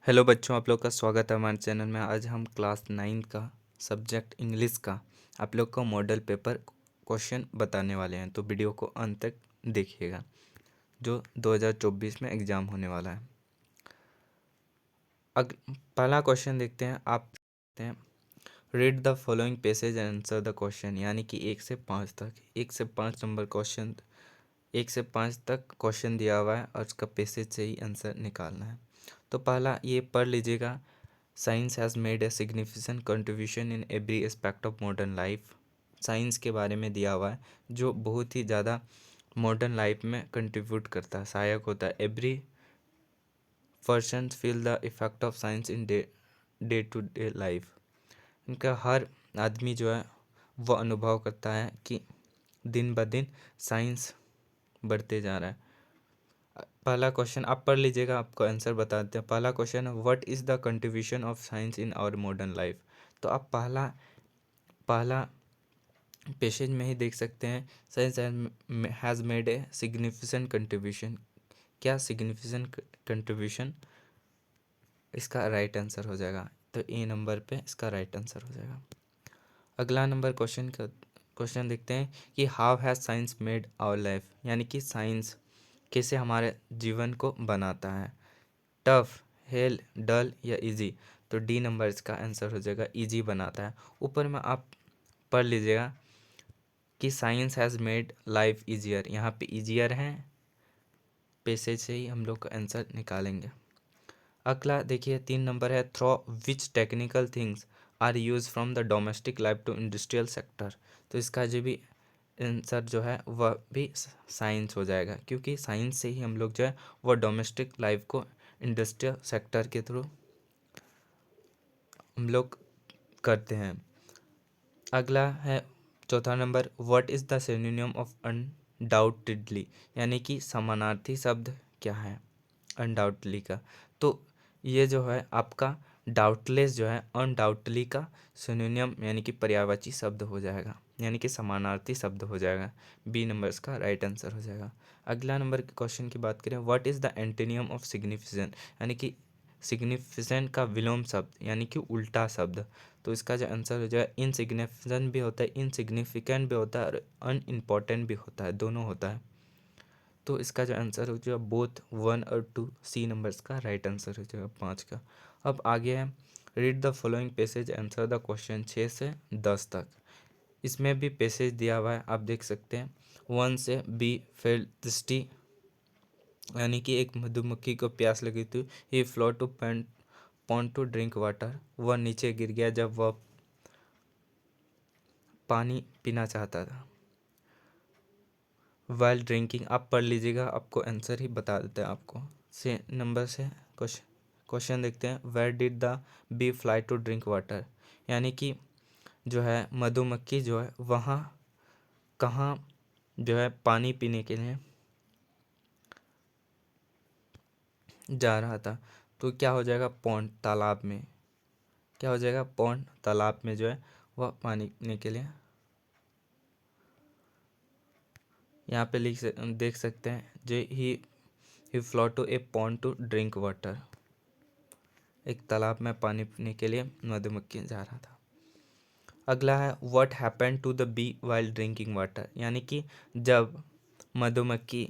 Hello बच्चों, आप लोग का स्वागत है हमारे चैनल में। आज हम क्लास 9 का सब्जेक्ट इंग्लिश का आप लोग को मॉडल पेपर क्वेश्चन बताने वाले हैं। तो वीडियो को अंत तक देखिएगा, जो 2024 में एग्ज़ाम होने वाला है। पहला क्वेश्चन देखते हैं। आप देखते हैं, read the following passage and answer the question. यानी कि 1 से 5 तक, 1 से 5 नंबर क्वेश्चन, 1 से 5 तक क्वेश्चन दिया हुआ है और उसका पैसेज से ही आंसर निकालना है। तो पहला ये पढ़ लीजिएगा। Science has made a significant contribution in every aspect of modern life. Science के बारे में दिया हुआ है, जो बहुत ही ज़्यादा मॉडर्न लाइफ में कंट्रीब्यूट करता है, सहायक होता है। Every person feel the effect of science in day to day life. इनका हर आदमी जो है वह अनुभव करता है कि दिन ब दिन साइंस बढ़ते जा रहा है। पहला क्वेश्चन आप पढ़ लीजिएगा, आपको आंसर बता देते हैं। पहला क्वेश्चन है, what is the contribution of science in our modern life. तो आप पहला पहला पेसेज में ही देख सकते हैं, science has made a significant contribution. क्या सिग्निफिकेंट कंट्रीब्यूशन, इसका राइट आंसर हो जाएगा। तो ए नंबर पे इसका राइट आंसर हो जाएगा। अगला नंबर क्वेश्चन देखते हैं कि how has science made our life. यानी कि साइंस कैसे हमारे जीवन को बनाता है। टफ, हेल, डल या इजी। तो डी नंबर इसका आंसर हो जाएगा, इजी बनाता है। ऊपर में आप पढ़ लीजिएगा कि science has made life easier. यहाँ पे इजियर है, पैसेज से ही हम लोग का आंसर निकालेंगे। अगला देखिए 3 नंबर है, through which technical things are use from the domestic life to industrial sector. तो इसका जो भी आंसर जो है वह भी साइंस हो जाएगा, क्योंकि साइंस से ही हम लोग जो है वह डोमेस्टिक लाइफ को इंडस्ट्रियल सेक्टर के थ्रू हम लोग करते हैं। अगला है चौथा number, what is the synonym of undoubtedly. यानी कि समानार्थी शब्द क्या है अनडाउटली का। तो ये जो है आपका डाउटलेस जो है अनडाउटली का सिनोनिम यानी कि पर्यायवाची शब्द हो जाएगा, यानी कि समानार्थी शब्द हो जाएगा। बी नंबर इसका राइट आंसर हो जाएगा। अगला नंबर के क्वेश्चन की बात करें, what is the antonym of significant. यानी कि सिग्निफिकेंट का विलोम शब्द यानी कि उल्टा शब्द। तो इसका जो आंसर हो जाएगा, इनसिग्निफिकेंट भी होता है, इनसिग्निफिकेंट भी होता है और अनइम्पॉर्टेंट भी होता है, दोनों होता है। तो इसका जो आंसर हो जाएगा बोथ 1 और 2, सी नंबर्स का राइट आंसर हो जाएगा 5 का। अब आगे है, read the following passage answer the question. 6 से 10 तक इसमें भी पैसेज दिया हुआ है, आप देख सकते हैं। 1 से बी फेल्ट थिर्स्टी। यानी कि एक मधुमक्खी को प्यास लगी थी। He flew to pond to drink water. वह नीचे गिर गया जब वह पानी पीना चाहता था। वाइल ड्रिंकिंग, आप पढ़ लीजिएगा, आपको आंसर ही बता देते हैं आपको। से नंबर से क्वेश्चन देखते हैं, where did the bee fly to drink water. यानी कि जो है मधुमक्खी जो है वहाँ कहाँ जो है पानी पीने के लिए जा रहा था। तो क्या हो जाएगा, पॉन्ड तालाब में। क्या हो जाएगा, पॉन्ड तालाब में जो है वह पानी पीने के लिए, यहाँ पे देख सकते हैं जो he flew to a pond to drink water. एक तालाब में पानी पीने के लिए मधुमक्खी जा रहा था। अगला है, what happened to the bee while drinking water. यानी कि जब मधुमक्खी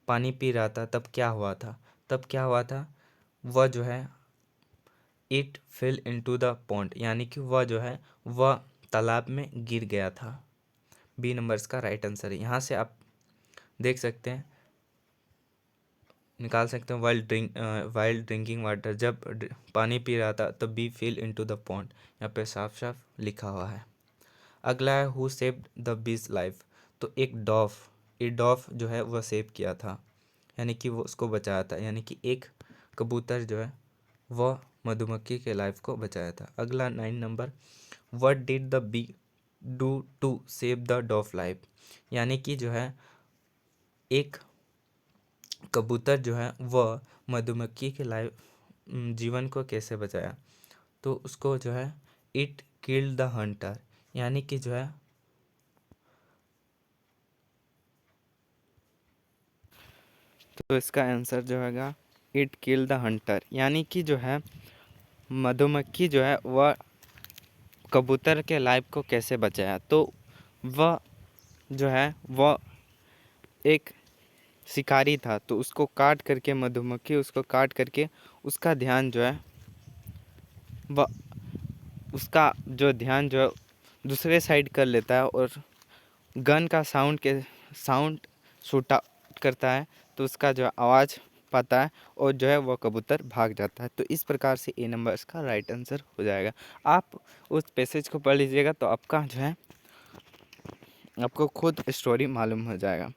पानी पी रहा था तब क्या हुआ था। तब क्या हुआ था, वह जो है it fill into the pond. यानी कि वह जो है वह तालाब में गिर गया था। बी नंबर इसका राइट आंसर है। यहाँ से आप देख सकते हैं, निकाल सकते हैं, वाइल्ड ड्रिंकिंग वाटर, जब पानी पी रहा था तब bee fill into the pond. यहाँ पे साफ साफ लिखा हुआ है। अगला है, who saved the bee's life. तो एक डॉफ जो है वह सेव किया था, यानी कि वो उसको बचाया था। यानी कि एक कबूतर जो है वह मधुमक्खी के लाइफ को बचाया था। अगला 9 नंबर, what did the bee do to save the dove life. यानी कि जो है एक कबूतर जो है वह मधुमक्खी के लाइफ जीवन को कैसे बचाया। तो उसको जो है इट किल्ड द हंटर। यानी कि जो है तो इसका आंसर जो हैगा इट किल द हंटर, यानी कि जो है मधुमक्खी जो है वह कबूतर के लाइफ को कैसे बचाया। तो वह जो है वह एक शिकारी था, तो उसको काट करके मधुमक्खी उसको काट करके उसका ध्यान जो है वह उसका जो ध्यान जो है दूसरे साइड कर लेता है और गन का साउंड शूट आउट करता है, तो उसका जो आवाज़ पाता है और जो है वो कबूतर भाग जाता है। तो इस प्रकार से ए नंबर इसका राइट आंसर हो जाएगा। आप उस पैसेज को पढ़ लीजिएगा तो आपका जो है आपको खुद स्टोरी मालूम हो जाएगा।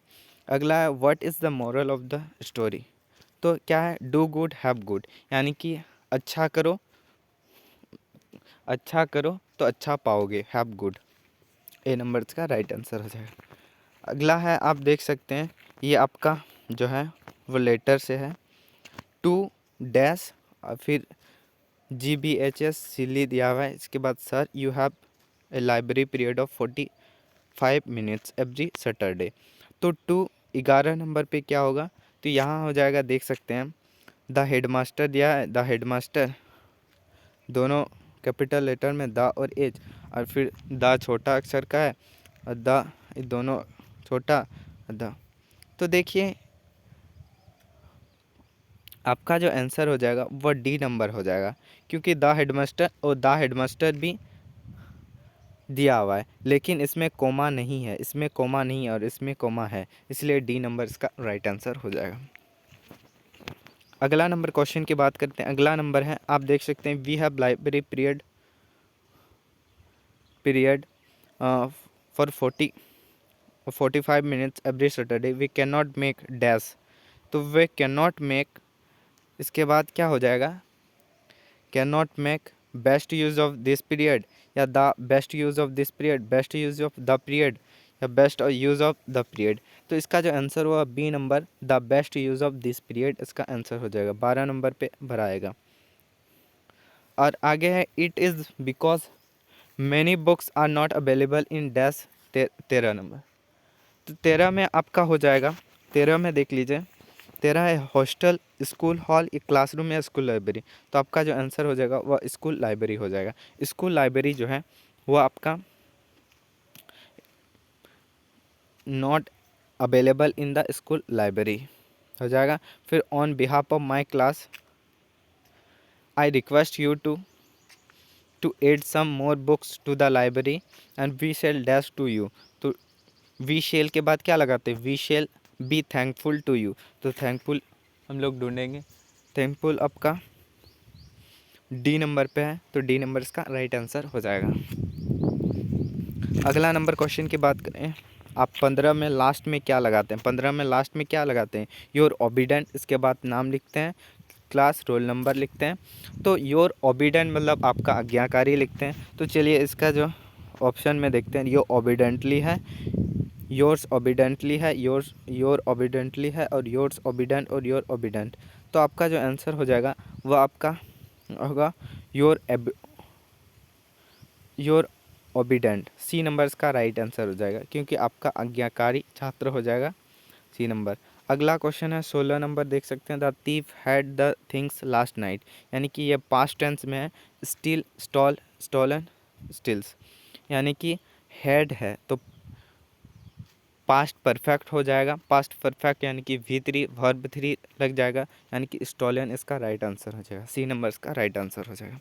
अगला है what is the moral of the story. तो क्या है, डू गुड हैव गुड, यानी कि अच्छा करो तो अच्छा पाओगे, हैव गुड, ए नंबर का राइट आंसर हो जाएगा। अगला है आप देख सकते हैं ये आपका जो है वो लेटर से है, टू डैश और फिर GBHS सिली दिया हुआ है। इसके बाद sir you have a library period of 45 minutes every Saturday. तो 11 नंबर पे क्या होगा, तो यहाँ हो जाएगा, देख सकते हैं द हेडमास्टर दिया है, द हेडमास्टर दोनों कैपिटल लेटर में द और एच, और फिर द छोटा अक्षर का है और द दोनों छोटा द। तो देखिए आपका जो आंसर हो जाएगा वह डी नंबर हो जाएगा, क्योंकि द हेडमास्टर और द हेडमास्टर भी दिया हुआ है, लेकिन इसमें कोमा नहीं है, इसमें कोमा नहीं है और इसमें कोमा है, इसलिए डी नंबर इसका राइट आंसर हो जाएगा। अगला नंबर क्वेश्चन की बात करते हैं। अगला नंबर है, आप देख सकते हैं we have library period for 45 minutes every Saturday, we can not make dash. तो वे कैन नॉट मेक, इसके बाद क्या हो जाएगा, can not make best use of this period, या the best use of this period, best use of the period, या best use of the period. तो इसका जो आंसर हुआ B number, the best use of this period इसका answer हो जाएगा, 12 number पे भराएगा। और आगे है it is because many books are not available in dash, 13 number. तो 13 में आपका हो जाएगा, 13 में देख लीजिए, 13 है हॉस्टल, स्कूल, हॉल, एक क्लासरूम या स्कूल लाइब्रेरी। तो आपका जो आंसर हो जाएगा वह स्कूल लाइब्रेरी हो जाएगा। स्कूल लाइब्रेरी जो है वो आपका not available in the school library हो जाएगा। फिर on behalf of my class I request you to add some more books to the library and we shall dash to you. तो वी शेल के बाद क्या लगाते हैं, we shall be thankful to you. तो थैंकफुल हम लोग ढूंढेंगे, थैंकफुल आपका डी नंबर पे है, तो डी नंबर इसका राइट आंसर हो जाएगा। अगला नंबर क्वेश्चन की बात करें, आप 15 में लास्ट में क्या लगाते हैं, 15 में लास्ट में क्या लगाते हैं, योर ओबीडेंट, इसके बाद नाम लिखते हैं, क्लास, रोल नंबर लिखते हैं। तो योर ओबीडेंट मतलब आपका आज्ञाकारी लिखते हैं। तो चलिए इसका जो ऑप्शन में देखते हैं, योर ओबीडेंटली है, योर्स ओबीडेंटली है, योर ओबीडेंटली है, और योर्स ओबीडेंट और योर ओबीडेंट। तो आपका जो आंसर हो जाएगा वह आपका होगा योर ओबीडेंट, सी नंबर इसका राइट आंसर हो जाएगा, क्योंकि आपका आज्ञाकारी छात्र हो जाएगा, सी नंबर। अगला क्वेश्चन है 16 नंबर, देख सकते हैं the thief had the things last night, यानी कि ये पास्ट टेंस में है, स्टील, स्टॉल, स्टॉलन, स्टील्स, यानी कि हैड है तो पास्ट परफेक्ट हो जाएगा, पास्ट परफेक्ट यानी कि V3 वर्ब 3 लग जाएगा, यानी कि स्टॉलन इसका राइट आंसर हो जाएगा, सी नंबर इसका राइट आंसर हो जाएगा।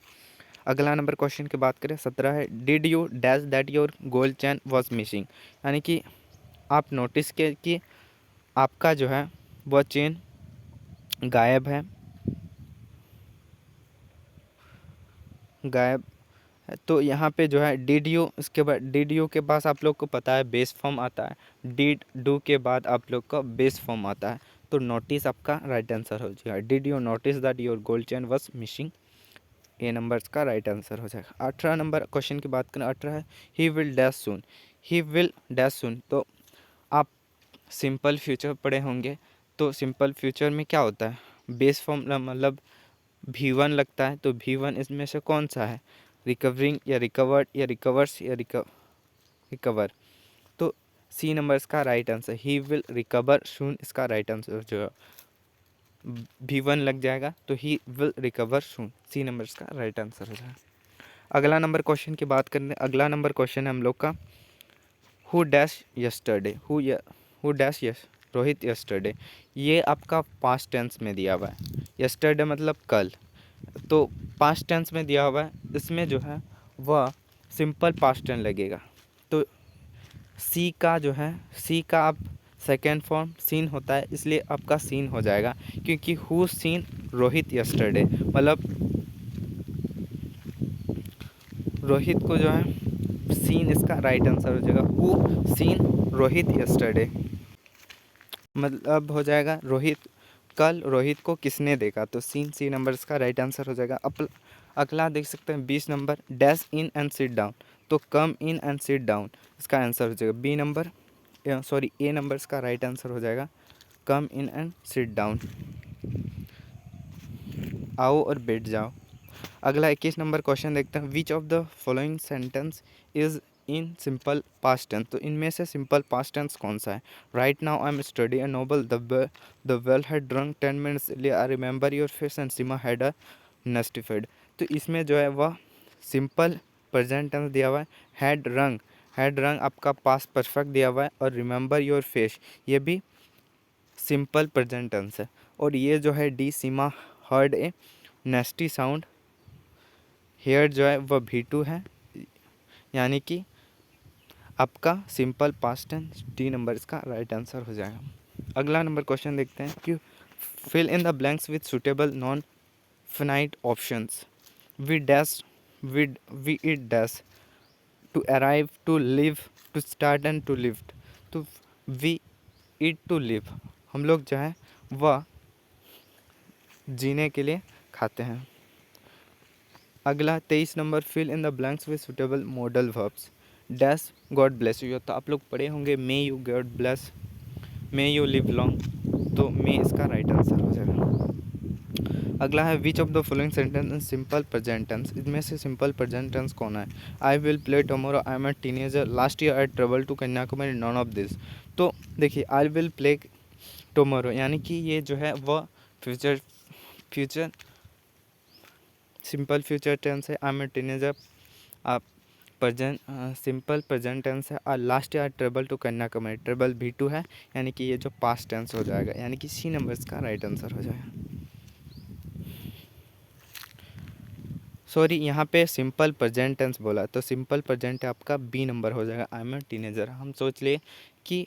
अगला नंबर क्वेश्चन की बात करें 17 है, did you dash that your gold chain was missing, यानी कि आप नोटिस किए कि आपका जो है वह चेन गायब है, गायब है। तो यहाँ पे जो है डिड यू, इसके बाद डिड यू के पास आप लोग को पता है बेस फॉर्म आता है, डिड डू के बाद आप लोग का बेस फॉर्म आता है, तो नोटिस आपका राइट आंसर हो जाएगा, did you notice that your gold chain was missing, A number का राइट आंसर हो जाएगा। 18 नंबर क्वेश्चन की बात करें, 18 है he will dash soon, he will dash soon. तो आप सिंपल फ्यूचर पढ़े होंगे, तो सिंपल फ्यूचर में क्या होता है, बेस फॉर्म मतलब V1 लगता है, तो V1 इसमें से कौन सा है, रिकवरिंग या रिकवर्ड या रिकवर्स या रिकवर। तो सी नंबर इसका right answer, he will recover soon इसका राइट आंसर जो है। V1 लग जाएगा तो he will recover soon. C number इसका राइट आंसर हो जाएगा। अगला नंबर क्वेश्चन की बात करते हैं। अगला नंबर क्वेश्चन है हम लोग का who dash yesterday, who dash yes Rohit yesterday. ये आपका पास्ट टेंस में दिया हुआ है। यस्टरडे मतलब कल, तो पास्ट टेंस में दिया हुआ है, इसमें जो है वह सिंपल पास्ट टेंस लगेगा। तो सी का जो है, सी का आप सेकेंड फॉर्म सीन होता है, इसलिए आपका सीन हो जाएगा, क्योंकि हु सीन रोहित यस्टरडे मतलब रोहित को जो है सीन इसका राइट आंसर हो जाएगा। हु सीन रोहित यस्टरडे मतलब हो जाएगा रोहित, कल रोहित को किसने देखा, तो सीन सी नंबर इसका राइट आंसर हो जाएगा। अगला देख सकते हैं 20 number dash in and sit down, तो कम इन एंड सिट डाउन इसका आंसर हो जाएगा बी नंबर, सॉरी ए नंबर इसका राइट आंसर हो जाएगा, कम इन एंड सिट डाउन, आओ और बैठ जाओ। अगला 21 नंबर क्वेश्चन देखते हैं। Which of the following sentence is in simple past tense, तो इनमें से सिंपल पास्ट टेंस कौन सा है। Right now I am study a novel, the well had drunk 10 minutes earlier, I remember your face and Seema had a notified. तो इसमें जो है वह सिंपल प्रेजेंट टेंस दिया हुआ है। हैड रंग आपका पास्ट परफेक्ट दिया हुआ है, और रिमेंबर योर फेस ये भी सिंपल प्रेजेंट टेंस है। और ये जो है D Seema heard a nasty sound, here जो है वह V2 है, यानी कि आपका simple past tense D number इसका राइट आंसर हो जाएगा। अगला नंबर क्वेश्चन देखते हैं कि fill in the blanks with suitable non finite options. We dash we eat dash, to arrive, to live, to start and to lift. तो we eat to live, हम लोग जो है वह जीने के लिए खाते हैं। अगला 23 number fill in the blanks with suitable modal verbs. Dash God bless you, तो आप लोग पढ़े होंगे may you God bless, may you live long, तो मे इसका राइट आंसर हो जाएगा। अगला है which of the following sentence in simple present tense, इसमें से सिंपल प्रेजेंट टेंस कौन है। I will play tomorrow, I am a teenager, last year I travel to Kanyakumari, none of this. तो देखिए आई विल प्ले टुमारो यानी कि ये जो है वह फ्यूचर सिंपल फ्यूचर टेंस है। आई एम ए टीनेजर आप प्रेजेंट सिंपल प्रेजेंट टेंस है। और last year travel to Kanyakumari, travel V2 है, यानी कि ये जो पास्ट टेंस हो जाएगा, यानी कि सी नंबर इसका राइट आंसर हो जाएगा। सॉरी यहाँ पे सिंपल प्रेजेंट टेंस बोला, तो सिंपल प्रेजेंट आपका बी नंबर हो जाएगा। आई एम ए टीनेजर, हम सोच लिए कि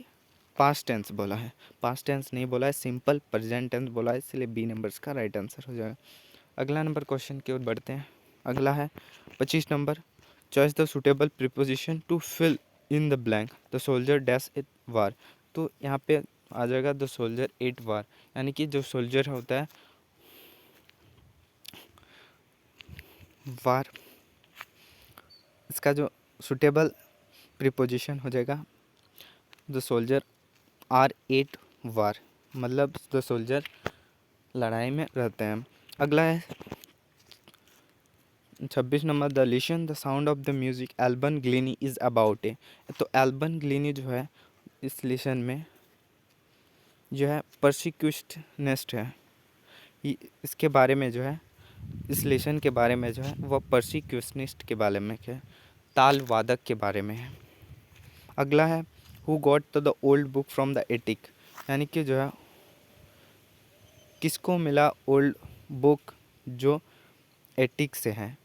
पास्ट टेंस बोला है, पास्ट टेंस नहीं बोला है, सिंपल प्रेजेंट टेंस बोला है, इसलिए बी नंबर इसका राइट आंसर हो जाएगा। अगला नंबर क्वेश्चन की ओर बढ़ते हैं। अगला है 25 number choice the suitable preposition to fill in the blank, the soldier dash it war. तो यहाँ पे आ जाएगा द सोल्जर एट वार, यानी कि जो सोल्जर होता है वार, इसका जो सुटेबल प्रीपोजिशन हो जाएगा the soldier are at war, मतलब द सोल्जर लड़ाई में रहते हैं। अगला है 26 number the listen the sound of the music Evelyn Glennie is about a. तो एल्बन ग्लिनी जो है इस लिशन में जो है परसिक्यूशनिस्ट है, इसके बारे में जो है इस लेसन के बारे में जो है वह परसिक्यूशनिस्ट के बारे में है, ताल वादक के बारे में है। अगला है who got the old book from the attic, यानी कि जो है किसको मिला ओल्ड बुक जो एटिक से है,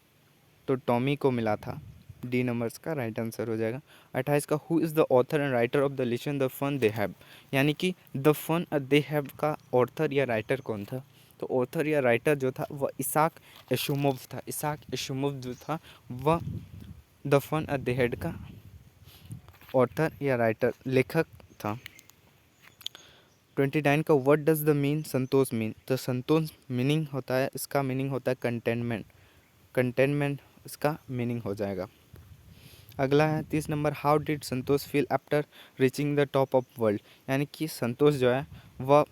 तो टॉमी को मिला था, डी नंबर्स का राइट आंसर हो जाएगा। 28 का who is the author and writer of the listen the fun they have, यानी कि द फन दे हैव का ऑथर या राइटर कौन था, तो ऑथर या राइटर जो था वह इसाक एशुमोव था। इसाक एशुमोव जो था वह द फन दे हैड का ऑथर या राइटर लेखक था। 29 का what does the mean Santosh mean, तो संतोष मीनिंग होता है, इसका मीनिंग होता है कंटेनमेंट, कंटेनमेंट इसका मीनिंग हो जाएगा। अगला है 30 number how did Santosh feel after reaching the top of world, यानी कि संतोष जो है वह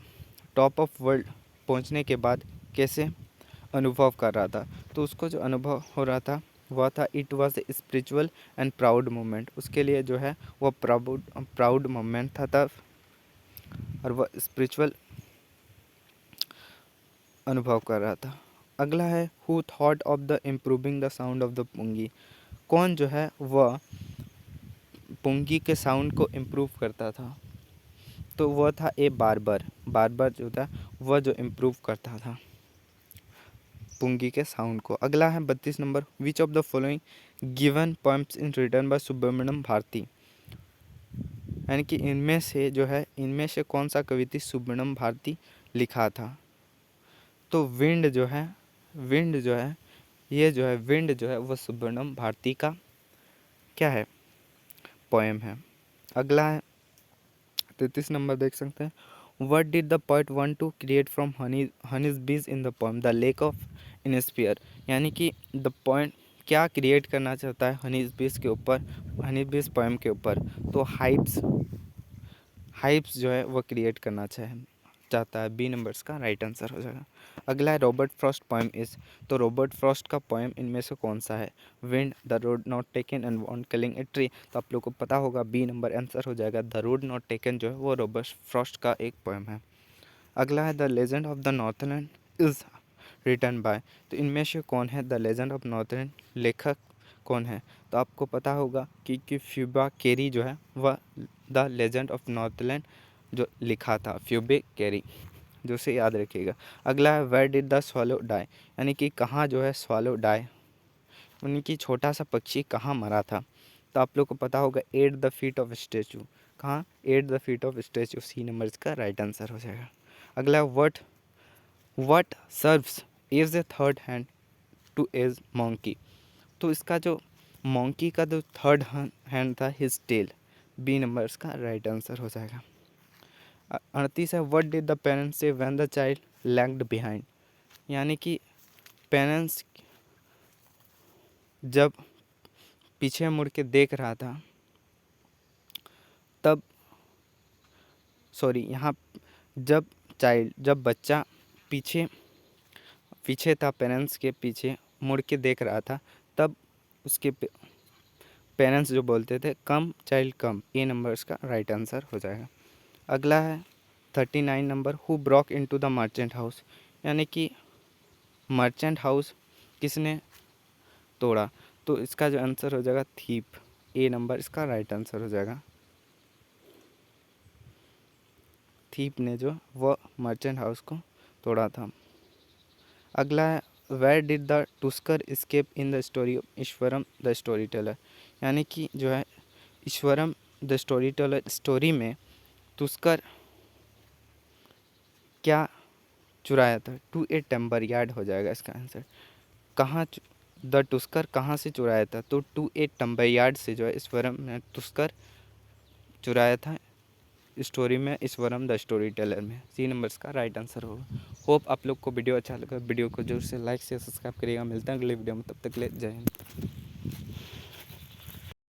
टॉप ऑफ वर्ल्ड पहुंचने के बाद कैसे अनुभव कर रहा था, तो उसको जो अनुभव हो रहा था वह था it was a spiritual and proud moment, उसके लिए जो है वह प्राउड मोमेंट था तब, और वह स्पिरिचुअल अनुभव कर रहा था। अगला है who thought of the improving the sound of the pungi, कौन जो है वह पुंगी के साउंड को इम्प्रूव करता था, तो वह था ए बार्बर। बार्बर जो था वह जो इम्प्रूव करता था पुंगी के साउंड को। अगला है 32 number, which of the following given poems in written by Subramania Bharati, यानी कि इनमें से जो है इनमें से कौन सा कविता सुब्रमण्यम भारती लिखा था, तो विंड जो है विंड जो है ये जो है विंड जो है वह सुब्रमण्यम भारती का क्या है, पोएम है। अगला है 33 नंबर, देख सकते हैं, what did the poet want to create from honeys bees in the poem the lake of Innisfree, यानी कि द पोएट क्या क्रिएट करना चाहता है हनीज बीज के ऊपर, हनी बीज पोएम के ऊपर, तो हाइप्स हाइप्स जो है वह क्रिएट करना चाहता है। बी नंबर्स का राइट आंसर हो जाएगा। अगला है रॉबर्ट फ्रॉस्ट पोएम इज, तो रॉबर्ट फ्रॉस्ट का पोएम इनमें से कौन सा है, wind, the road not taken and on killing a tree, तो आप लोग को पता होगा बी नंबर आंसर हो जाएगा। द रोड नॉट टेकन जो है वो रॉबर्ट फ्रॉस्ट का एक पोएम है। अगला है the legend of the northland is written by, तो इनमें से कौन है द लेजेंड ऑफ नॉर्थलैंड, लेखक कौन है, तो आपको पता होगा कि फ्यूबा केरी जो है वह द लेजेंड ऑफ नॉर्थलैंड जो लिखा था, फ्यूबे केरी, जो से याद रखिएगा। अगला है where did the swallow die, यानी कि कहाँ जो है स्वॉलो डाई, यानी कि छोटा सा पक्षी कहाँ मरा था, तो आप लोग को पता होगा at the feet of statue, कहाँ at the feet of statue, C number इसका राइट आंसर हो जाएगा। अगला what serves as a third hand to as monkey, तो इसका जो मोंकी का जो थर्ड हैंड था हिज टेल, बी नंबर इसका राइट आंसर हो जाएगा। 38 है what did the parents say when the child lagged behind, यानी कि पेरेंट्स जब पीछे मुड़ के देख रहा था तब, सॉरी यहाँ जब बच्चा पीछे पीछे था, पेरेंट्स के पीछे मुड़ के देख रहा था, तब उसके पेरेंट्स जो बोलते थे कम चाइल्ड कम, ए नंबर इसका राइट आंसर हो जाएगा। अगला है 39 number, who Brock into the merchant house, यानी कि मर्चेंट हाउस किसने तोड़ा, तो इसका जो आंसर हो जाएगा थीप, ए नंबर इसका राइट आंसर हो जाएगा। थीप ने जो वह मर्चेंट हाउस को तोड़ा था। अगला है where did the tusker escape in the story of Iswaran the storyteller, यानी कि जो है Iswaran the storyteller story में टुस्कर क्या चुराया था, टू ए टेम्बर यार्ड हो जाएगा इसका आंसर। कहाँ द टुस्कर कहाँ से चुराया था, तो टू ए टेम्बर यार्ड से जो है ईश्वरम ने टुस्कर चुराया था स्टोरी में, ईश्वरम द स्टोरी टेलर में, सी नंबर्स का राइट आंसर होगा। होप आप लोग को वीडियो अच्छा लगा, वीडियो को जरूर से लाइक से सब्सक्राइब करिएगा। मिलते हैं अगले वीडियो में, तब तक ले जय हिंद।